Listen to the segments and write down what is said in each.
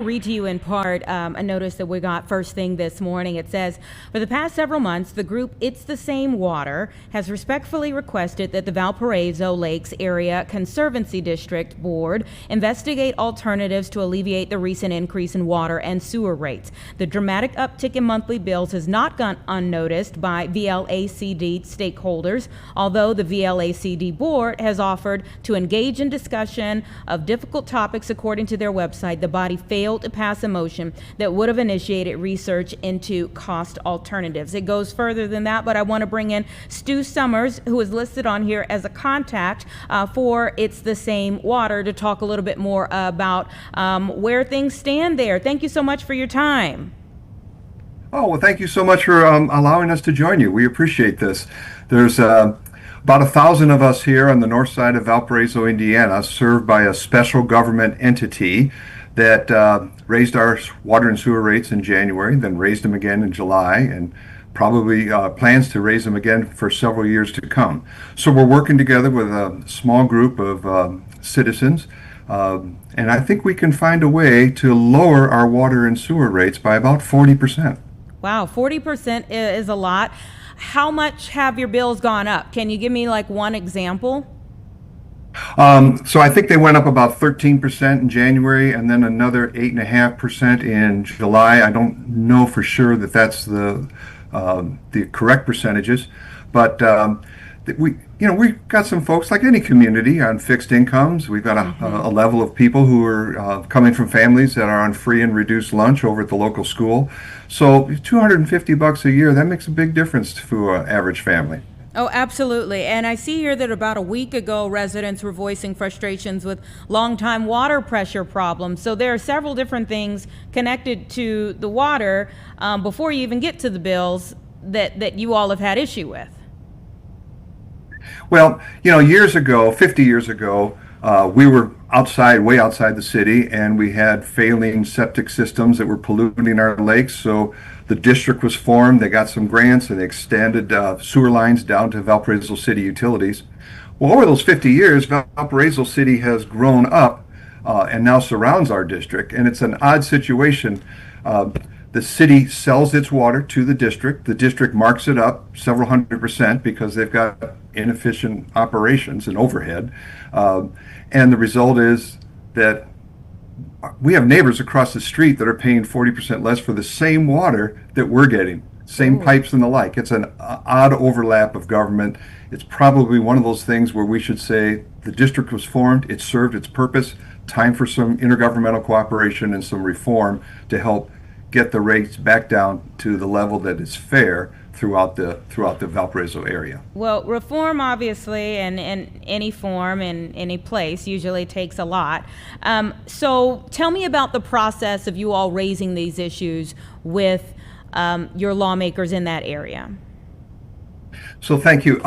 Read to you in part a notice that we got first thing this morning. It says, for the past several months, the group It's the Same Water has respectfully requested that the Valparaiso Lakes Area Conservancy District Board investigate alternatives to alleviate the recent increase in water and sewer rates. The dramatic uptick in monthly bills has not gone unnoticed by VLACD stakeholders, although the VLACD board has offered to engage in discussion of difficult topics. According to their website, the body failed to pass a motion that would have initiated research into cost alternatives. It goes further than that, but I want to bring in Stu Summers, who is listed on here as a contact for It's the Same Water, to talk a little bit more about where things stand there. Thank you so much for your time. Oh, well, thank you so much for allowing us to join you. We appreciate this. There's about 1,000 of us here on the north side of Valparaiso, Indiana, served by a special government entity that raised our water and sewer rates in January, then raised them again in July, and probably plans to raise them again for several years to come. So we're working together with a small group of citizens, and I think we can find a way to lower our water and sewer rates by about 40%. Wow, 40% is a lot. How much have your bills gone up? Can you give me like one example? So I think they went up about 13% in January and then another 8.5% in July. I don't know for sure that that's the correct percentages, but we've got some folks like any community on fixed incomes. We've got a level of people who are coming from families that are on free and reduced lunch over at the local school. So $250 a year, that makes a big difference to an average family. Oh, absolutely. And I see here that about a week ago, residents were voicing frustrations with long-time water pressure problems. So there are several different things connected to the water before you even get to the bills that you all have had issue with. Well, years ago, 50 years ago, we were way outside the city, and we had failing septic systems that were polluting our lakes. So the district was formed. They got some grants, and they extended sewer lines down to Valparaiso City Utilities. Well, over those 50 years, Valparaiso City has grown up and now surrounds our district, and it's an odd situation. The city sells its water to the district. The district marks it up several 100% because they've got inefficient operations and overhead. And the result is that we have neighbors across the street that are paying 40% less for the same water that we're getting, same pipes and the like. It's an odd overlap of government. It's probably one of those things where we should say the district was formed, it served its purpose, time for some intergovernmental cooperation and some reform to help get the rates back down to the level that is fair throughout the Valparaiso area. Well, reform obviously in any form, in any place, usually takes a lot. So tell me about the process of you all raising these issues with your lawmakers in that area. So thank you.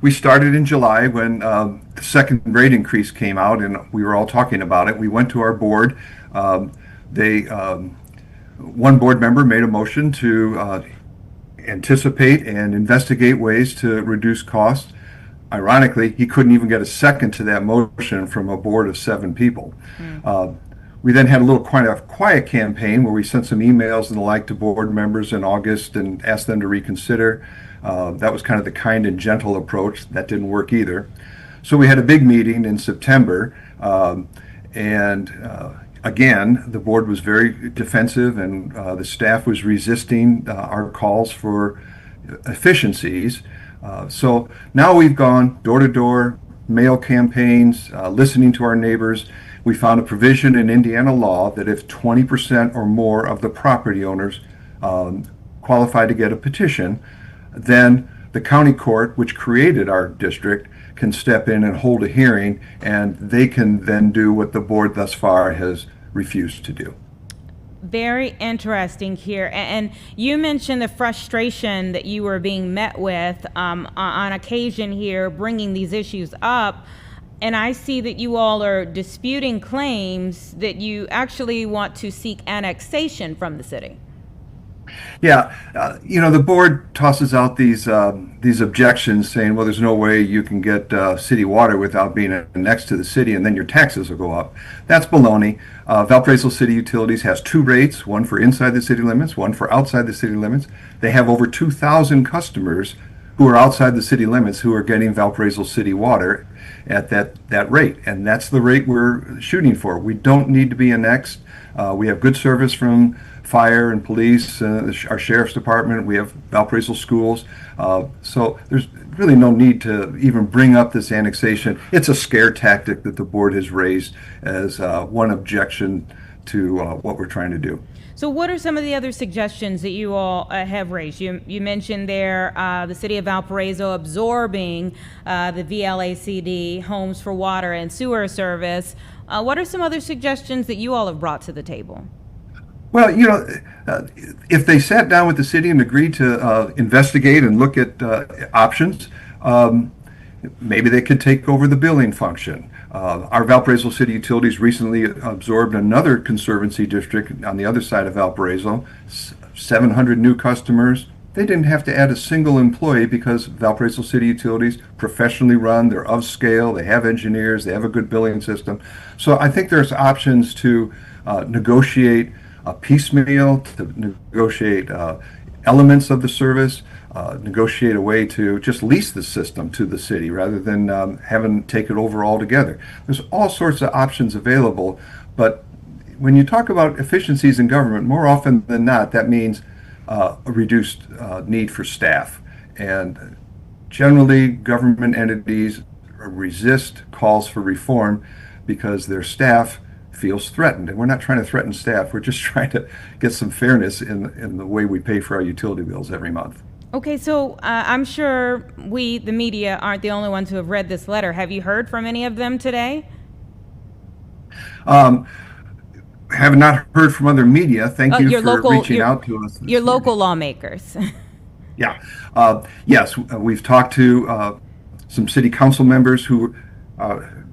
We started in July when the second rate increase came out, and we were all talking about it. We went to our board. One board member made a motion to anticipate and investigate ways to reduce costs. Ironically, he couldn't even get a second to that motion from a board of 7 people. We then had a little quiet campaign where we sent some emails and the like to board members in August and asked them to reconsider. That was kind of the kind and gentle approach. That didn't work either. So we had a big meeting in September, and again, the board was very defensive, and the staff was resisting our calls for efficiencies. So now we've gone door to door, mail campaigns, listening to our neighbors. We found a provision in Indiana law that if 20% or more of the property owners qualify to get a petition, then the county court, which created our district, can step in and hold a hearing, and they can then do what the board thus far has refused to do. Very interesting here. And you mentioned the frustration that you were being met with on occasion here, bringing these issues up. And I see that you all are disputing claims that you actually want to seek annexation from the city. Yeah, the board tosses out these objections saying, well, there's no way you can get city water without being next to the city, and then your taxes will go up. That's baloney. Valparaiso City Utilities has two rates, one for inside the city limits, one for outside the city limits. They have over 2,000 customers who are outside the city limits who are getting Valparaiso City water at that rate, and that's the rate we're shooting for. We don't need to be annexed. We have good service from fire and police, our sheriff's department. We have Valparaiso schools. So there's really no need to even bring up this annexation. It's a scare tactic that the board has raised as one objection to what we're trying to do. So what are some of the other suggestions that you all have raised? You mentioned there the city of Valparaiso absorbing the VLACD, Homes for Water and Sewer Service. What are some other suggestions that you all have brought to the table? Well, if they sat down with the city and agreed to investigate and look at options, maybe they could take over the billing function. Our Valparaiso City Utilities recently absorbed another conservancy district on the other side of Valparaiso, 700 new customers. They didn't have to add a single employee because Valparaiso City Utilities professionally run, they're of scale, they have engineers, they have a good billing system. So I think there's options to negotiate piecemeal, to negotiate elements of the service, negotiate a way to just lease the system to the city rather than having to take it over altogether. There's all sorts of options available, but when you talk about efficiencies in government, more often than not, that means a reduced need for staff. And generally, government entities resist calls for reform because their staff feels threatened. And we're not trying to threaten staff. We're just trying to get some fairness in the way we pay for our utility bills every month. Okay, so I'm sure we, the media, aren't the only ones who have read this letter. Have you heard from any of them today? Have not heard from other media. Thank you for reaching out to us. Your local lawmakers. Yeah. Yes, we've talked to some city council members who,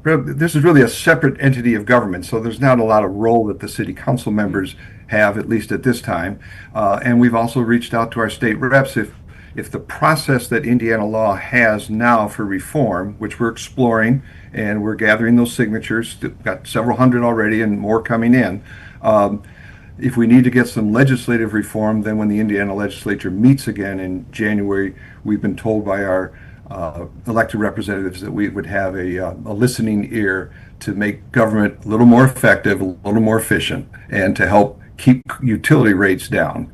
this is really a separate entity of government, so there's not a lot of role that the city council members have, at least at this time. And we've also reached out to our state reps if the process that Indiana law has now for reform, which we're exploring, and we're gathering those signatures, got several hundred already and more coming in. If we need to get some legislative reform, then when the Indiana legislature meets again in January, we've been told by our elected representatives that we would have a listening ear to make government a little more effective, a little more efficient, and to help keep utility rates down.